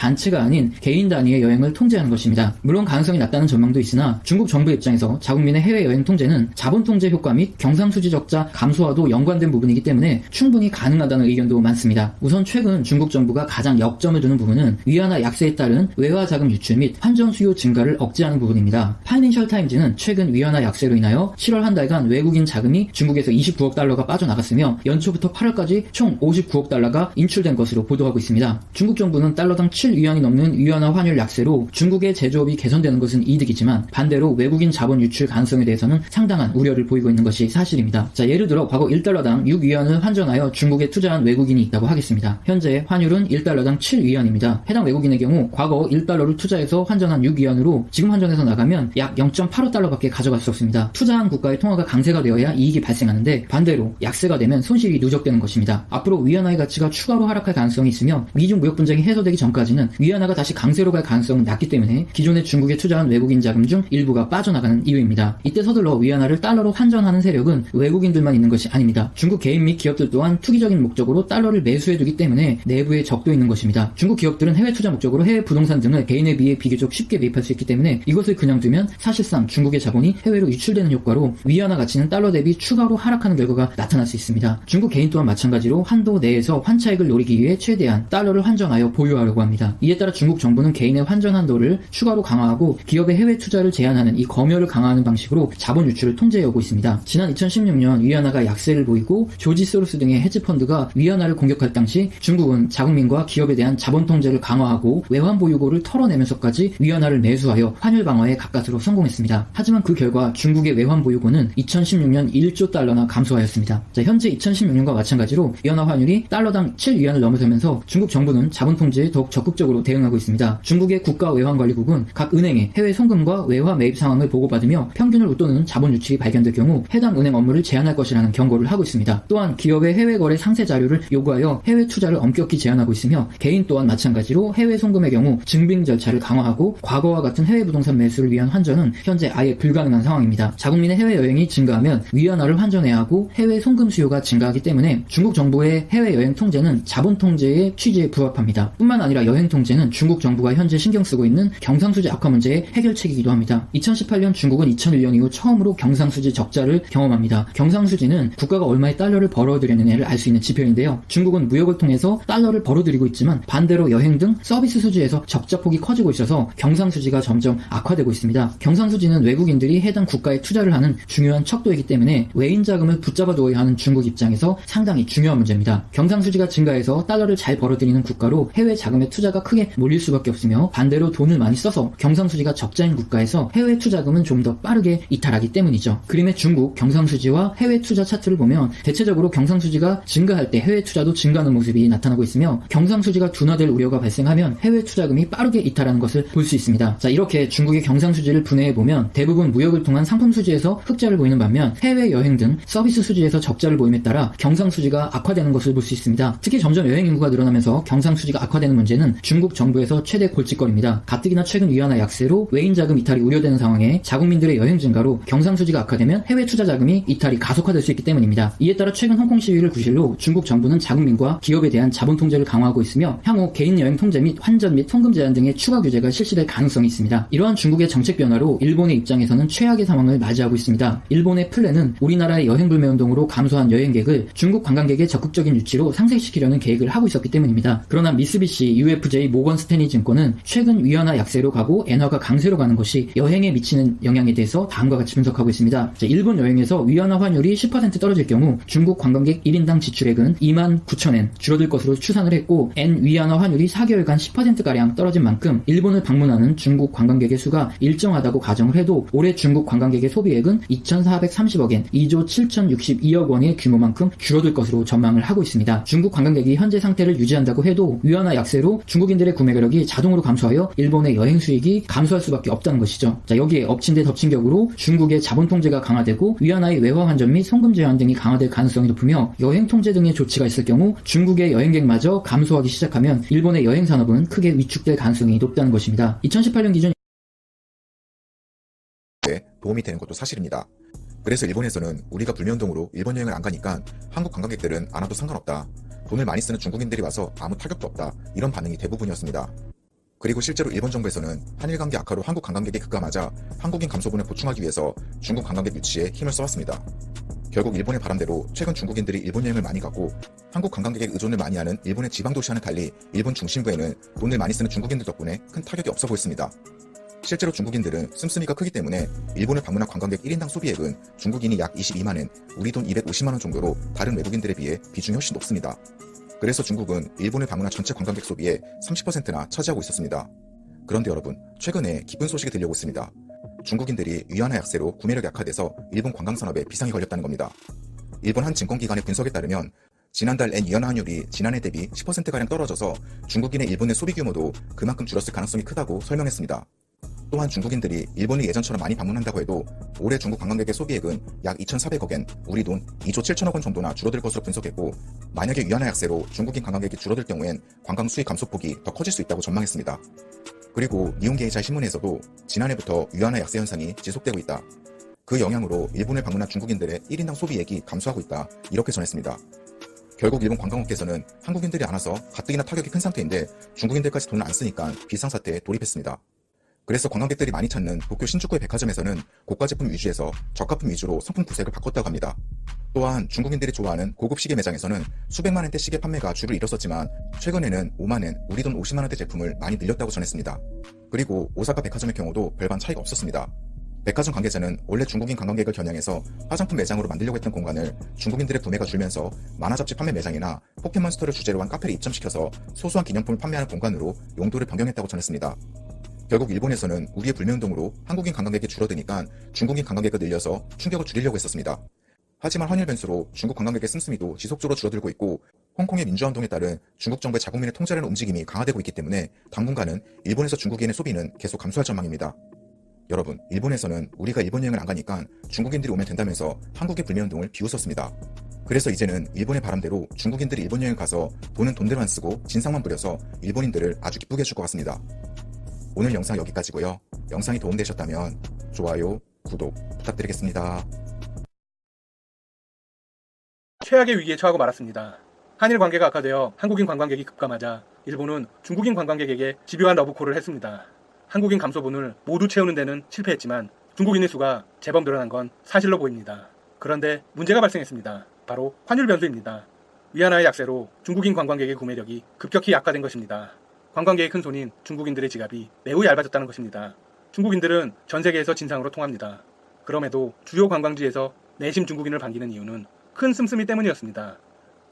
단체가 아닌 개인 단위의 여행을 통제하는 것입니다. 물론 가능성이 낮다는 전망도 있으나 중국 정부 입장에서 자국민의 해외여행 통제는 자본 통제 효과 및 경상수지 적자 감소와도 연관된 부분이기 때문에 충분히 가능하다는 의견도 많습니다. 우선 최근 중국 정부가 가장 역점을 두는 부분은 위안화 약세에 따른 외화 자금 유출 및 환전 수요 증가를 억제하는 부분입니다. 파이낸셜 타임즈는 최근 위안화 약세로 인하여 7월 한 달간 외국인 자금이 중국에서 29억 달러가 빠져나갔으며 연초부터 8월까지 총 59억 달러가 인출된 것으로 보도하고 있습니다. 중국 정부는 달러당 7위안이 넘는 위안화 환율 약세로 중국의 제조업이 개선되는 것은 이득이지만 반대로 외국인 자본 유출 가능성에 대해서는 상당한 우려를 보이고 있는 것이 사실입니다. 자, 예를 들어 과거 1달러당 6위안을 환전하여 중국에 투자한 외국인이 있다고 하겠습니다. 현재 환율은 1달러당 7위안입니다. 해당 외국인의 경우 과거 1달러를 투자해서 환전한 6위안으로 지금 환전해서 나가면 약 0.85달러밖에 가져갈 수 없습니다. 투자한 국가의 통화가 강세가 되어야 이익이 발생하는데 반대로 약세가 되면 손실이 누적되는 것입니다. 앞으로 위안화의 가치가 추가로 하락할 가능성이 있으며 미중 무역 분쟁이 해소되기 전까지는 위안화가 다시 강세로 갈 가능성은 낮기 때문에 기존에 중국에 투자한 외국인 자금 중 일부가 빠져나가는 이유입니다. 이때 서둘러 위안화를 달러로 환전하는 세력은 외국인들만 있는 것이 아닙니다. 중국 개인 및 기업들 또한 투기적인 목적으로 달러를 매수해두기 때문에 내부에 적도 있는 것입니다. 중국 기업들은 해외 투자 목적으로 해외 부동산 등을 개인에 비해 비교적 쉽게 매입할 수 있기 때문에 이것을 그냥 두면 사실상 중국의 자본이 해외로 유출되는 효과로 위안화 가치는 달러 대비 추가로 하락하는 결과가 나타날 수 있습니다. 중국 개인 또한 마찬가지로 한도 내에서 환차익을 노리기 위해 최대한 달러를 환전하여 보유하려고 합니다. 이에 따라 중국 정부는 개인의 환전 한도를 추가로 강화하고 기업의 해외 투자를 제한하는 이 검열을 강화하는 방식으로 자본 유출을 통제해오고 있습니다. 지난 2016년 위안화가 약세를 보이고 조지 소로스 등의 헤지펀드가 위안화를 공격할 당시 중국은 자국민과 기업에 대한 자본 통제를 강화하고 외환 보유고를 털어내면서까지 위안화를 매수하여 환율 방어에 가까스로 성공했습니다. 하지만 그 결과 중국의 외환 보유고는 2016년 1조 달러나 감소하였습니다. 자, 현재 2016년과 마찬가지로 위안화 환율이 달러당 7위안을 넘어서면서 중국 정부는 자본 통제에 더욱 적극적으로 대응하고 있습니다. 중국의 국가외환관리국은 각 은행의 해외 송금과 외화 매입 상황을 보고받으며 평균을 웃도는 자본 유출이 발견될 경우 해당 은행 업무를 제한할 것이라는 경고를 하고 있습니다. 또한 기업의 해외 거래 상세 자료를 요구하여 해외 투자를 엄격히 제한하고 있으며 개인 또한 마찬가지로 해외 송금의 경우 증빙 절차를 강화하고 과거와 같은 해외 부동산 매수를 위한 환전은 현재 아예 불가능한 상황입니다. 자국민의 해외여행이 증가하면 위안화를 환전해야 하고 해외 송금 수요가 증가하기 때문에 중국 정부의 해외여행 통제는 자본 통제의 취지에 부합합니다. 뿐만 아니라 여행 통제는 중국 정부가 현재 신경 쓰고 있는 경상수지 악화 문제의 해결책이기도 합니다. 2018년 중국은 2001년 이후 처음으로 경상수지 적자를 경험합니다. 경상수지는 국가가 얼마의 달러를 벌어들였느냐를 알 수 있는 지표인데요. 중국은 무역을 통해서 달러를 벌어들이고 있지만 반대로 여행 등 서비스 수지에서 적자폭이 커지고 있어서 경상수지가 점점 악화되고 있습니다. 경상수지는 외국인들이 해당 국가에 투자를 하는 중요한 척도이기 때문에 외인 자금을 붙잡아 두어야 하는 중국 입장에서 상당히 중요한 문제입니다. 경상수지가 증가해서 달러를 잘 벌어들이는 국가로 해외 자금의 투자가 크게 몰릴 수밖에 없으며 반대로 돈을 많이 써서 경상수지가 적자인 국가에서 해외 투자금은 좀 더 빠르게 이탈하기 때문이죠. 그림의 중국 경상수지와 해외 투자 차트를 보면 대체적으로 경상수지가 증가할 때 해외 투자도 증가하는 모습이 나타나고 있으며 경상수지가 둔화될 우려가 발생하면 해외 투자금이 빠르게 이탈하는 것을 볼 수 있습니다. 자, 이렇게 중국의 경상수지를 분해해보면 대부분 무역을 통한 상품 수지에서 흑자를 보이는 반면 해외여행 등 서비스 수지에서 적자를 보임에 따라 경상수지가 악화되는 것을 볼 수 있습니다. 특히 점점 여행 인구가 늘어나면서 경상수지가 악화되는 문제는 중국 정부에서 최대 골칫거리입니다. 가뜩이나 최근 위안화 약세로 외인 자금 이탈이 우려되는 상황에 자국민들의 여행 증가로 경상수지가 악화되면 해외 투자 자금이 이탈이 가속화될 수 있기 때문입니다. 이에 따라 최근 홍콩 시위를 구실로 중국 정부는 자국민과 기업에 대한 자본 통제를 강화하고 있으며 향후 개인 여행 통제 및 환전 및 송금 제한 등의 추가 규제가 실시될 가능성이 있습니다. 이러한 중국의 정책 변화로 일본의 입장에서는 최악의 상황을 맞이하고 있습니다. 일본의 플랜은 우리나라의 여행 불매 운동으로 감소한 여행객을 중국 관광객의 적극적인 유치로 상쇄시키려는 계획을 하고 있었기 때문입니다. 그러나 미쓰비시, UFJ, 모건 스탠리 증권은 최근 위안화 약세로 가고 엔화가 강세로 가는 것이 여행에 미치는 영향에 대해서 다음과 같이 분석하고 있습니다. 자, 일본 여행에서 위안화 환율이 10% 떨어질 경우 중국 관광객 1인당 지출액은 29,000엔 줄어들 것으로 추산을 했고 엔 위안화 환율이 4개월간 10%가량 떨어진 만큼 일본을 방문하는 중국 관광객의 수가 일정하다고 가정을 해도 올해 중국 관광객의 소비액은 2,430억엔 2조 7,062억 원의 규모만큼 줄어들 것으로 전망을 하고 있습니다. 중국 관광객이 현재 상태를 유지한다고 해도 위안화 약세로 중국인들의 구매력이 자동으로 감소하여 일본의 여행 수익이 감소할 수밖에 없다는 것이죠. 자, 여기에 엎친 데 덮친 격으로 중국의 자본 통제가 강화되고 위안화의 외화 환전 및 송금 제한 등이 강화될 가능성이 높으며 여행 통제 등의 조치가 있을 경우 중국의 여행객마저 감소하기 시작하면 일본의 여행 산업은 크게 위축될 가능성이 높다는 것입니다. 2018년 기준 도움이 되는 것도 사실입니다. 그래서 일본에서는 우리가 불매운동으로 일본 여행을 안 가니까 한국 관광객들은 안 와도 상관없다. 돈을 많이 쓰는 중국인들이 와서 아무 타격도 없다. 이런 반응이 대부분이었습니다. 그리고 실제로 일본 정부에서는 한일 관계 악화로 한국 관광객이 급감하자 한국인 감소분을 보충하기 위해서 중국 관광객 유치에 힘을 써왔습니다. 결국 일본의 바람대로 최근 중국인들이 일본 여행을 많이 가고 한국 관광객에 의존을 많이 하는 일본의 지방 도시와는 달리 일본 중심부에는 돈을 많이 쓰는 중국인들 덕분에 큰 타격이 없어 보였습니다. 실제로 중국인들은 씀씀이가 크기 때문에 일본을 방문한 관광객 1인당 소비액은 중국인이 약 22만엔, 우리 돈 250만원 정도로 다른 외국인들에 비해 비중이 훨씬 높습니다. 그래서 중국은 일본을 방문한 전체 관광객 소비의 30%나 차지하고 있었습니다. 그런데 여러분, 최근에 기쁜 소식이 들려오고 있습니다. 중국인들이 위안화 약세로 구매력이 약화돼서 일본 관광산업에 비상이 걸렸다는 겁니다. 일본 한 증권기관의 분석에 따르면 지난달 엔 위안화 환율이 지난해 대비 10%가량 떨어져서 중국인의 일본의 소비 규모도 그만큼 줄었을 가능성이 크다고 설명했습니다. 또한 중국인들이 일본을 예전처럼 많이 방문한다고 해도 올해 중국 관광객의 소비액은 약 2,400억엔, 우리 돈 2조 7천억 원 정도나 줄어들 것으로 분석했고, 만약에 위안화 약세로 중국인 관광객이 줄어들 경우엔 관광 수익 감소폭이 더 커질 수 있다고 전망했습니다. 그리고 니혼게이샤 신문에서도 지난해부터 위안화 약세 현상이 지속되고 있다. 그 영향으로 일본을 방문한 중국인들의 1인당 소비액이 감소하고 있다. 이렇게 전했습니다. 결국 일본 관광업계에서는 한국인들이 안 와서 가뜩이나 타격이 큰 상태인데 중국인들까지 돈을 안 쓰니까 비상사태에 돌입했습니다. 그래서 관광객들이 많이 찾는 도쿄 신주쿠의 백화점에서는 고가 제품 위주에서 저가품 위주로 상품 구색을 바꿨다고 합니다. 또한 중국인들이 좋아하는 고급 시계 매장에서는 수백만 원대 시계 판매가 주를 이뤘었지만 최근에는 5만 원, 우리 돈 50만 원대 제품을 많이 늘렸다고 전했습니다. 그리고 오사카 백화점의 경우도 별반 차이가 없었습니다. 백화점 관계자는 원래 중국인 관광객을 겨냥해서 화장품 매장으로 만들려고 했던 공간을 중국인들의 구매가 줄면서 만화 잡지 판매 매장이나 포켓몬스터를 주제로 한 카페를 입점시켜서 소소한 기념품을 판매하는 공간으로 용도를 변경했다고 전했습니다. 결국 일본에서는 우리의 불매운동으로 한국인 관광객이 줄어드니까 중국인 관광객을 늘려서 충격을 줄이려고 했었습니다. 하지만 환율 변수로 중국 관광객의 씀씀이도 지속적으로 줄어들고 있고 홍콩의 민주화운동에 따른 중국 정부의 자국민을 통제하는 움직임이 강화되고 있기 때문에 당분간은 일본에서 중국인의 소비는 계속 감소할 전망입니다. 여러분, 일본에서는 우리가 일본 여행을 안 가니까 중국인들이 오면 된다면서 한국의 불매운동을 비웃었습니다. 그래서 이제는 일본의 바람대로 중국인들이 일본 여행을 가서 돈은 돈대로 안 쓰고 진상만 부려서 일본인들을 아주 기쁘게 해줄 것 같습니다. 오늘 영상 여기까지고요. 영상이 도움되셨다면 좋아요, 구독 부탁드리겠습니다. 최악의 위기에 처하고 말았습니다. 한일 관계가 악화되어 한국인 관광객이 급감하자 일본은 중국인 관광객에게 집요한 러브콜을 했습니다. 한국인 감소분을 모두 채우는 데는 실패했지만 중국인의 수가 제법 늘어난 건 사실로 보입니다. 그런데 문제가 발생했습니다. 바로 환율 변수입니다. 위안화의 약세로 중국인 관광객의 구매력이 급격히 약화된 것입니다. 관광객의 큰손인 중국인들의 지갑이 매우 얇아졌다는 것입니다. 중국인들은 전 세계에서 진상으로 통합니다. 그럼에도 주요 관광지에서 내심 중국인을 반기는 이유는 큰 씀씀이 때문이었습니다.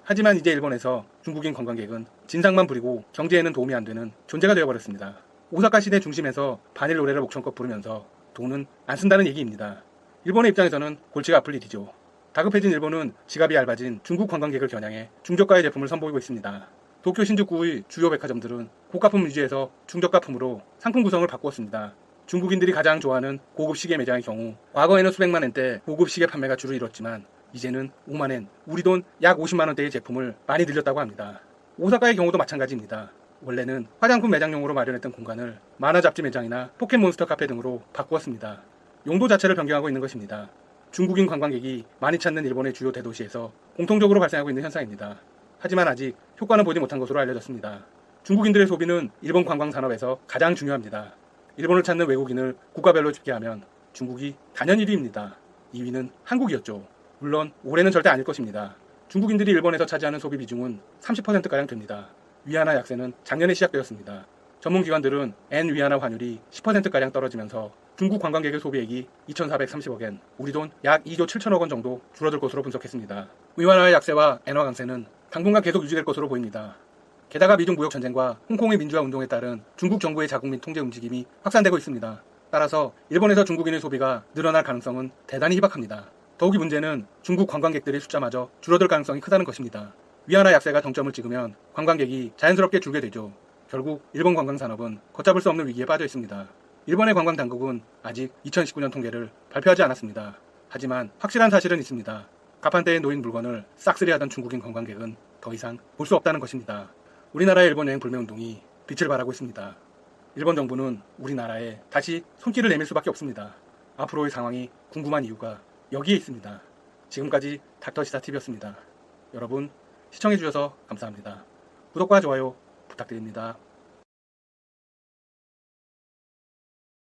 하지만 이제 일본에서 중국인 관광객은 진상만 부리고 경제에는 도움이 안 되는 존재가 되어버렸습니다. 오사카 시내 중심에서 반일 노래를 목청껏 부르면서 돈은 안 쓴다는 얘기입니다. 일본의 입장에서는 골치가 아플 일이죠. 다급해진 일본은 지갑이 얇아진 중국 관광객을 겨냥해 중저가의 제품을 선보이고 있습니다. 도쿄 신주쿠의 주요 백화점들은 고가품 위주에서 중저가품으로 상품 구성을 바꾸었습니다. 중국인들이 가장 좋아하는 고급 시계 매장의 경우 과거에는 수백만 원대 고급 시계 판매가 주를 이뤘지만 이제는 5만 엔, 우리 돈 약 50만 원대의 제품을 많이 늘렸다고 합니다. 오사카의 경우도 마찬가지입니다. 원래는 화장품 매장용으로 마련했던 공간을 만화 잡지 매장이나 포켓몬스터 카페 등으로 바꾸었습니다. 용도 자체를 변경하고 있는 것입니다. 중국인 관광객이 많이 찾는 일본의 주요 대도시에서 공통적으로 발생하고 있는 현상입니다. 하지만 아직 효과는 보지 못한 것으로 알려졌습니다. 중국인들의 소비는 일본 관광 산업에서 가장 중요합니다. 일본을 찾는 외국인을 국가별로 집계하면 중국이 단연 1위입니다. 2위는 한국이었죠. 물론 올해는 절대 아닐 것입니다. 중국인들이 일본에서 차지하는 소비 비중은 30%가량 됩니다. 위안화 약세는 작년에 시작되었습니다. 전문기관들은 엔 위안화 환율이 10%가량 떨어지면서 중국 관광객의 소비액이 2,430억엔, 우리 돈 약 2조 7천억 원 정도 줄어들 것으로 분석했습니다. 위안화의 약세와 엔화 강세는 당분간 계속 유지될 것으로 보입니다. 게다가 미중 무역 전쟁과 홍콩의 민주화 운동에 따른 중국 정부의 자국민 통제 움직임이 확산되고 있습니다. 따라서 일본에서 중국인의 소비가 늘어날 가능성은 대단히 희박합니다. 더욱이 문제는 중국 관광객들의 숫자마저 줄어들 가능성이 크다는 것입니다. 위안화 약세가 정점을 찍으면 관광객이 자연스럽게 줄게 되죠. 결국 일본 관광산업은 걷잡을 수 없는 위기에 빠져 있습니다. 일본의 관광당국은 아직 2019년 통계를 발표하지 않았습니다. 하지만 확실한 사실은 있습니다. 가판대에 놓인 물건을 싹쓸이하던 중국인 관광객은 더 이상 볼 수 없다는 것입니다. 우리나라의 일본 여행 불매운동이 빛을 발하고 있습니다. 일본 정부는 우리나라에 다시 손길을 내밀 수밖에 없습니다. 앞으로의 상황이 궁금한 이유가 여기에 있습니다. 지금까지 닥터시사TV였습니다. 여러분 시청해주셔서 감사합니다. 구독과 좋아요 부탁드립니다.